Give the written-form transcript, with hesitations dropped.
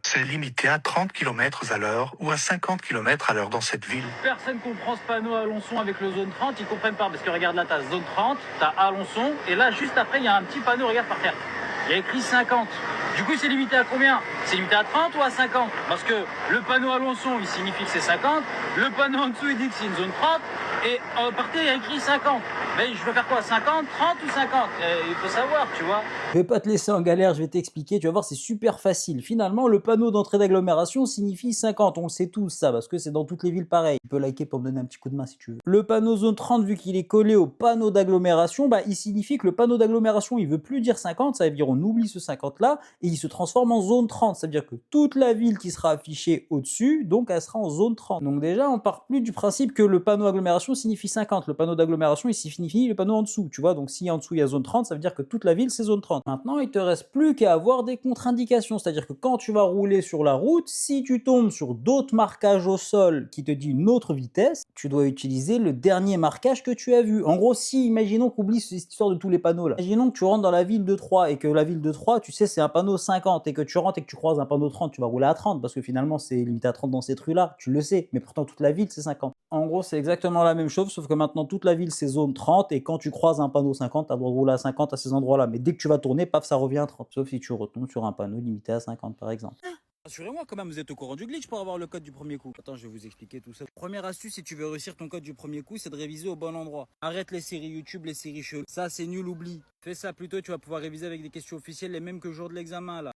C'est limité à 30 km à l'heure ou à 50 km à l'heure dans cette ville. Personne comprend ce panneau à Alençon avec le zone 30, ils comprennent pas, parce que regarde là, t'as zone 30, t'as Alençon, et là, juste après, il y a un petit panneau, regarde par terre. Il y a écrit 50. Du coup, c'est limité à combien? C'est limité à 30 ou à 50? Parce que le panneau Alençon, il signifie que c'est 50, le panneau en dessous, il dit que c'est une zone 30, et par terre, il y a écrit 50. Mais je veux faire quoi? 50, 30 ou 50? Il faut savoir, tu vois. Je vais pas te laisser en galère, je vais t'expliquer, tu vas voir, c'est super facile. Finalement, le panneau d'entrée d'agglomération signifie 50, on le sait tous ça, parce que c'est dans toutes les villes pareil. Tu peux liker pour me donner un petit coup de main si tu veux. Le panneau zone 30, vu qu'il est collé au panneau d'agglomération, bah, il signifie que le panneau d'agglomération, il veut plus dire 50, ça veut dire on oublie ce 50 là, et il se transforme en zone 30, ça veut dire que toute la ville qui sera affichée au-dessus, donc elle sera en zone 30. Donc déjà, on part plus du principe que le panneau agglomération signifie 50, le panneau d'agglomération, il signifie le panneau en dessous, tu vois, donc si en dessous il y a zone 30, ça veut dire que toute la ville c'est zone 30. Maintenant, il te reste plus qu'à avoir des contre-indications, c'est-à-dire que quand tu vas rouler sur la route, si tu tombes sur d'autres marquages au sol qui te disent une autre vitesse, tu dois utiliser le dernier marquage que tu as vu. En gros, si, imaginons qu'oublie cette histoire de tous les panneaux là. Imaginons que tu rentres dans la ville de Troyes et que la ville de Troyes, tu sais, c'est un panneau 50 et que tu rentres et que tu croises un panneau 30, tu vas rouler à 30 parce que finalement c'est limité à 30 dans cette rue-là, tu le sais, mais pourtant toute la ville c'est 50. En gros, c'est exactement la même chose, sauf que maintenant toute la ville c'est zone 30 et quand tu croises un panneau 50, tu as le droit de rouler à 50 à ces endroits-là. Mais dès que tu vas tourner, paf, ça revient à 30. Sauf si tu retombes sur un panneau limité à 50 par exemple. Rassurez-moi quand même, vous êtes au courant du glitch pour avoir le code du premier coup. Attends, je vais vous expliquer tout ça. Première astuce, si tu veux réussir ton code du premier coup, c'est de réviser au bon endroit. Arrête les séries YouTube, les séries cheloues. Ça, c'est nul, oublie. Fais ça plutôt, tu vas pouvoir réviser avec des questions officielles les mêmes que le jour de l'examen là.